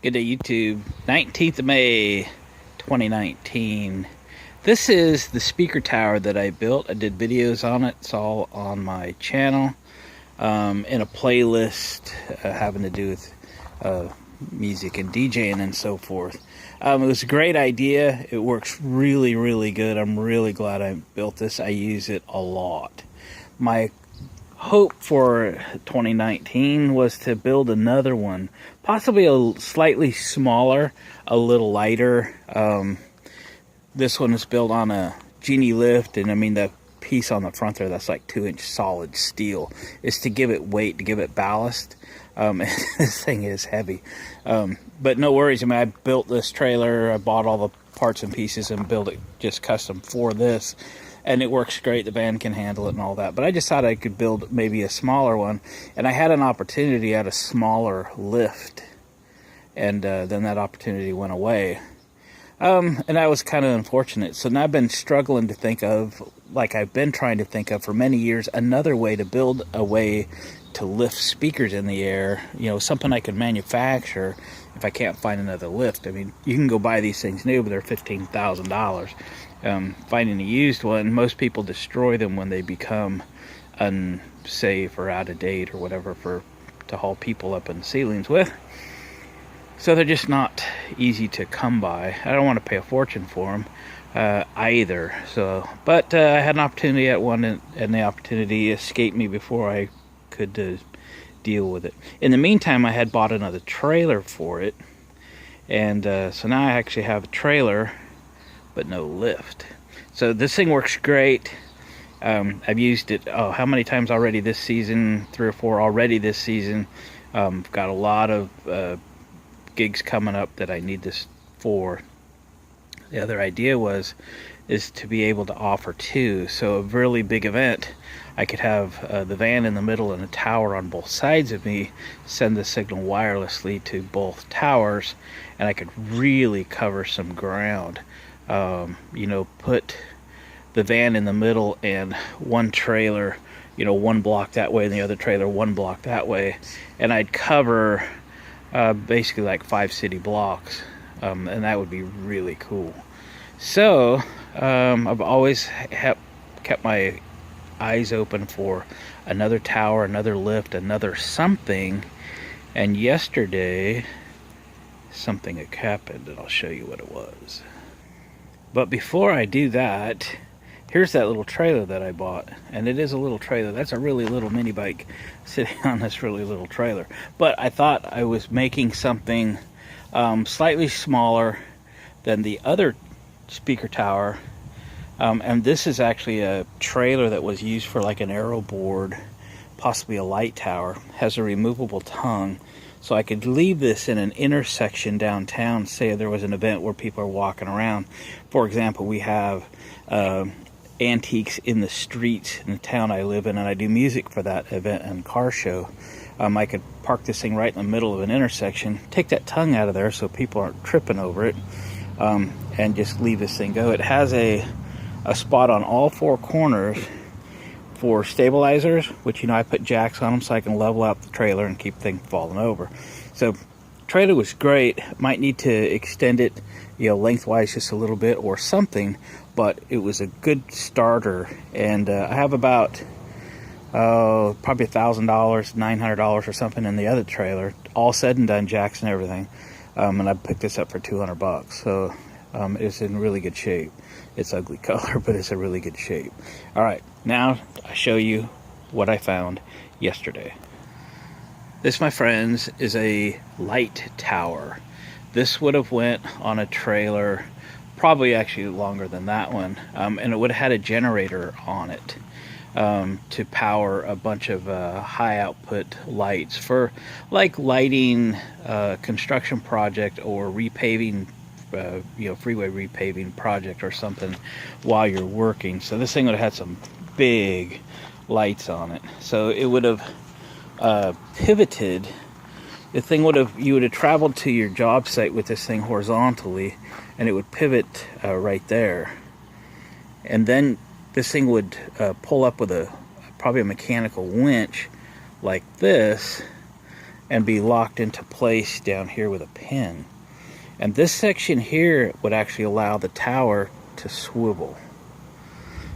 Good day, YouTube. 19th of May, 2019. This is the speaker tower that I built. I did videos on it. It's all on my channel in a playlist having to do with music and DJing and so forth. It was a great idea. It works really, really good. I'm really glad I built this. I use it a lot. My hope for 2019 was to build another one, possibly a slightly smaller, a little lighter. This one is built on a Genie lift, and I mean the piece on the front there, that's like 2-inch solid steel, is to give it weight, to give it ballast. This thing is heavy, but no worries. I mean, I built this trailer, I bought all the parts and pieces and built it just custom for this. And it works great. The van can handle it and all that. But I just thought I could build maybe a smaller one. And I had an opportunity at a smaller lift. And then that opportunity went away. And that was kind of unfortunate. So now I've been struggling to think of, like I've been trying to think of for many years, another way to build a way to lift speakers in the air. You know, something I can manufacture if I can't find another lift. I mean, you can go buy these things new, but they're $15,000. Finding a used one, most people destroy them when they become unsafe or out of date or whatever to haul people up in the ceilings with. So they're just not easy to come by. I don't want to pay a fortune for them either. So, but I had an opportunity at one, and the opportunity escaped me before I could deal with it. In the meantime, I had bought another trailer for it, and so now I actually have a trailer but no lift. So this thing works great. I've used it, how many times already this season? 3 or 4 already this season. Got a lot of gigs coming up that I need this for. The other idea is to be able to offer 2. So a really big event, I could have the van in the middle and a tower on both sides of me, send the signal wirelessly to both towers, and I could really cover some ground. You know, put the van in the middle and one trailer, you know, 1 block that way and the other trailer 1 block that way, and I'd cover basically like 5 city blocks, and that would be really cool. So I've always kept my eyes open for another tower, another lift, another something, and yesterday something had happened, and I'll show you what it was. But before I do that, here's that little trailer that I bought. And it is a little trailer. That's a really little mini bike sitting on this really little trailer. But I thought I was making something slightly smaller than the other speaker tower. And this is actually a trailer that was used for like an aero board, possibly a light tower. Has a removable tongue. So I could leave this in an intersection downtown, say there was an event where people are walking around. For example, we have antiques in the streets in the town I live in, and I do music for that event and car show. I could park this thing right in the middle of an intersection, take that tongue out of there so people aren't tripping over it, and just leave this thing go. It has a spot on all 4 corners for stabilizers, which, you know, I put jacks on them so I can level out the trailer and keep things falling over. So trailer was great. Might need to extend it, you know, lengthwise just a little bit or something, but it was a good starter. And I have about probably $1,000, $900 or something in the other trailer, all said and done, jacks and everything. And I picked this up for $200. So it's in really good shape. It's ugly color, but it's a really good shape. All right, now I show you what I found yesterday. This, my friends, is a light tower. This would have went on a trailer, probably actually longer than that one, and it would have had a generator on it to power a bunch of high output lights for like lighting construction project or repaving, you know, freeway repaving project or something while you're working. So this thing would have had some big lights on it. So it would have pivoted. The thing you would have traveled to your job site with this thing horizontally, and it would pivot right there. And then this thing would pull up with probably a mechanical winch like this, and be locked into place down here with a pin. And this section here would actually allow the tower to swivel.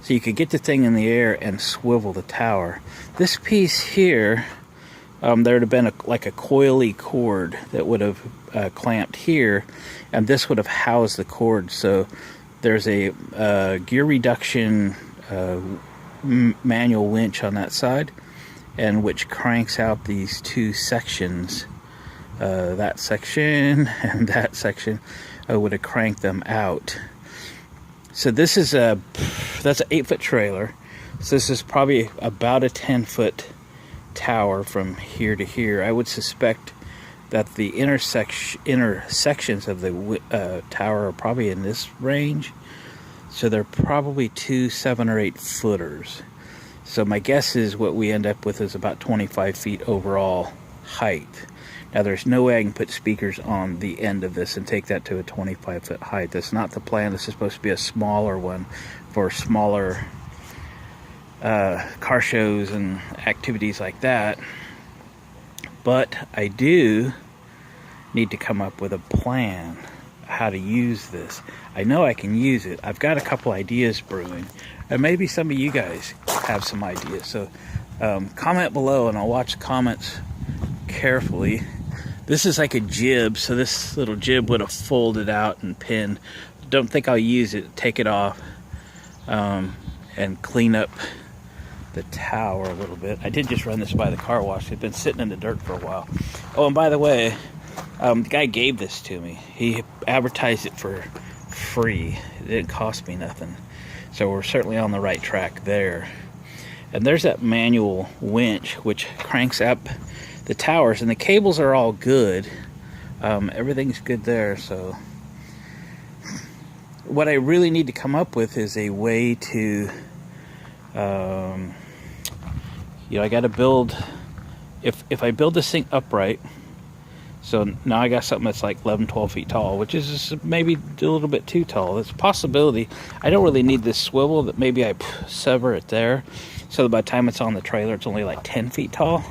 So you could get the thing in the air and swivel the tower. This piece here, there would have been like a coily cord that would have clamped here, and this would have housed the cord. So there's a gear reduction manual winch on that side, and which cranks out these two sections. That section and that section would have cranked them out. So this is that's an 8-foot trailer. So this is probably about a 10-foot tower from here to here. I would suspect that the intersections of the tower are probably in this range. So they're probably 2 7 or 8 footers. So my guess is what we end up with is about 25 feet overall height. Now there's no way I can put speakers on the end of this and take that to a 25-foot height. That's not the plan. This is supposed to be a smaller one for smaller car shows and activities like that. But I do need to come up with a plan how to use this. I know I can use it. I've got a couple ideas brewing, and maybe some of you guys have some ideas. So comment below and I'll watch the comments carefully. This is like a jib, so this little jib would have folded out and pinned. Don't think I'll use it. Take it off and clean up the tower a little bit. I did just run this by the car wash. It's been sitting in the dirt for a while. Oh, and by the way, the guy gave this to me. He advertised it for free. It didn't cost me nothing. So we're certainly on the right track there. And there's that manual winch which cranks up the towers, and the cables are all good. Everything's good there. So what I really need to come up with is a way to I got to build, if I build this thing upright, so now I got something that's like 11-12 feet tall, which is maybe a little bit too tall. There's a possibility I don't really need this swivel, that maybe I sever it there so that by the time it's on the trailer it's only like 10 feet tall.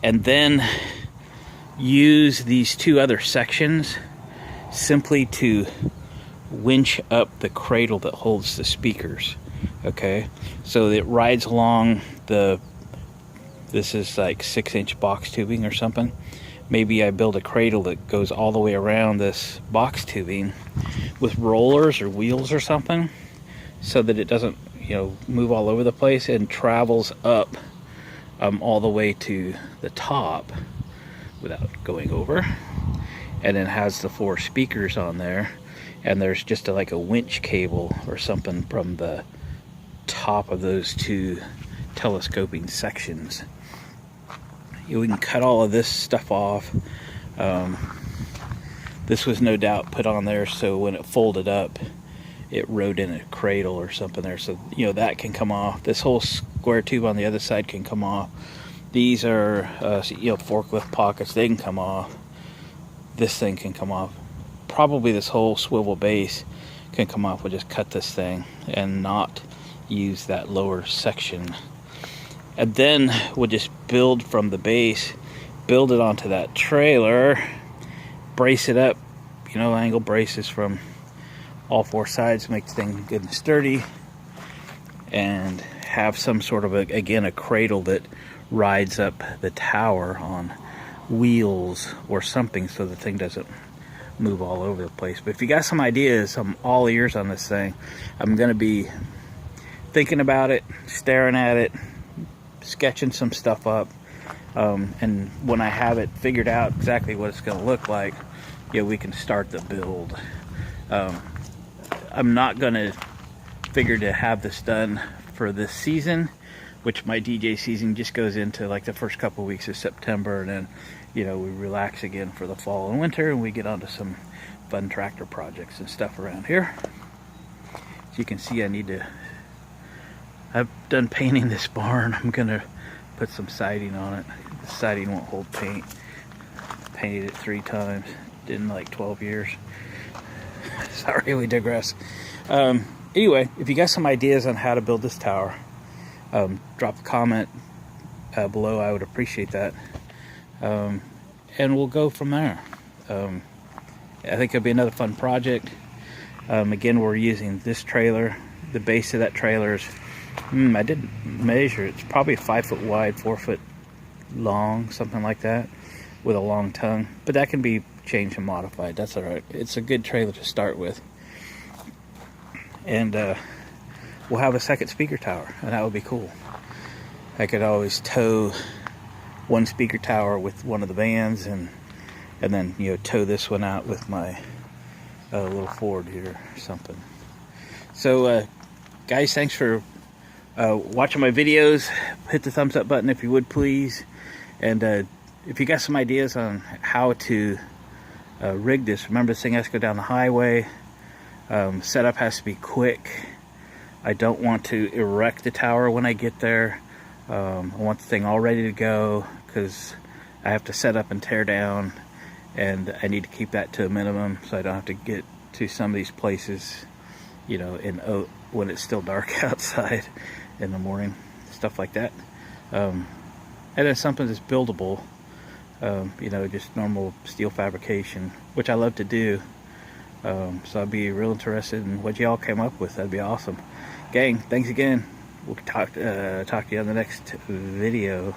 And then use these two other sections simply to winch up the cradle that holds the speakers. Okay, so it rides along this is like 6-inch box tubing or something. Maybe I build a cradle that goes all the way around this box tubing with rollers or wheels or something, so that it doesn't move all over the place, and travels up all the way to the top without going over, and then has the 4 speakers on there, and there's just like a winch cable or something from the top of those 2 telescoping sections. We can cut all of this stuff off. This was no doubt put on there so when it folded up it rode in a cradle or something there, so that can come off. This whole square tube on the other side can come off. These are forklift pockets. They can come off. This thing can come off. Probably this whole swivel base can come off. We'll just cut this thing and not use that lower section, and then we'll just build from the base, build it onto that trailer, brace it up, angle braces from all 4 sides, make the thing good and sturdy, and have some sort of a cradle that rides up the tower on wheels or something, so the thing doesn't move all over the place. But if you got some ideas, I'm all ears on this thing. I'm going to be thinking about it, staring at it, sketching some stuff up, and when I have it figured out exactly what it's going to look like, we can start the build. I'm not going to figure to have this done for this season, which my DJ season just goes into like the first couple weeks of September, and then we relax again for the fall and winter, and we get onto some fun tractor projects and stuff around here. As you can see, I've done painting this barn. I'm gonna put some siding on it. The siding won't hold paint. Painted it 3 times in like 12 years. Sorry, we digress. Anyway, if you got some ideas on how to build this tower, drop a comment below. I would appreciate that. and we'll go from there. I think it'll be another fun project. Again, we're using this trailer. The base of that trailer is, I didn't measure, it's probably 5 foot wide, 4 foot long, something like that, with a long tongue. But that can be changed and modified. That's all right. It's a good trailer to start with. And we'll have a second speaker tower, and that would be cool. I could always tow one speaker tower with one of the vans, and then, you know, tow this one out with my little Ford here or something. So guys, thanks for watching my videos. Hit the thumbs up button if you would, please. And if you got some ideas on how to rig this, remember, this thing has to go down the highway. Setup has to be quick. I don't want to erect the tower when I get there. I want the thing all ready to go, because I have to set up and tear down, and I need to keep that to a minimum so I don't have to get to some of these places, you know, when it's still dark outside in the morning, stuff like that. And then something that's buildable, you know, just normal steel fabrication, which I love to do. So I'd be real interested in what y'all came up with. That'd be awesome. Gang, thanks again. We'll talk to you on the next video.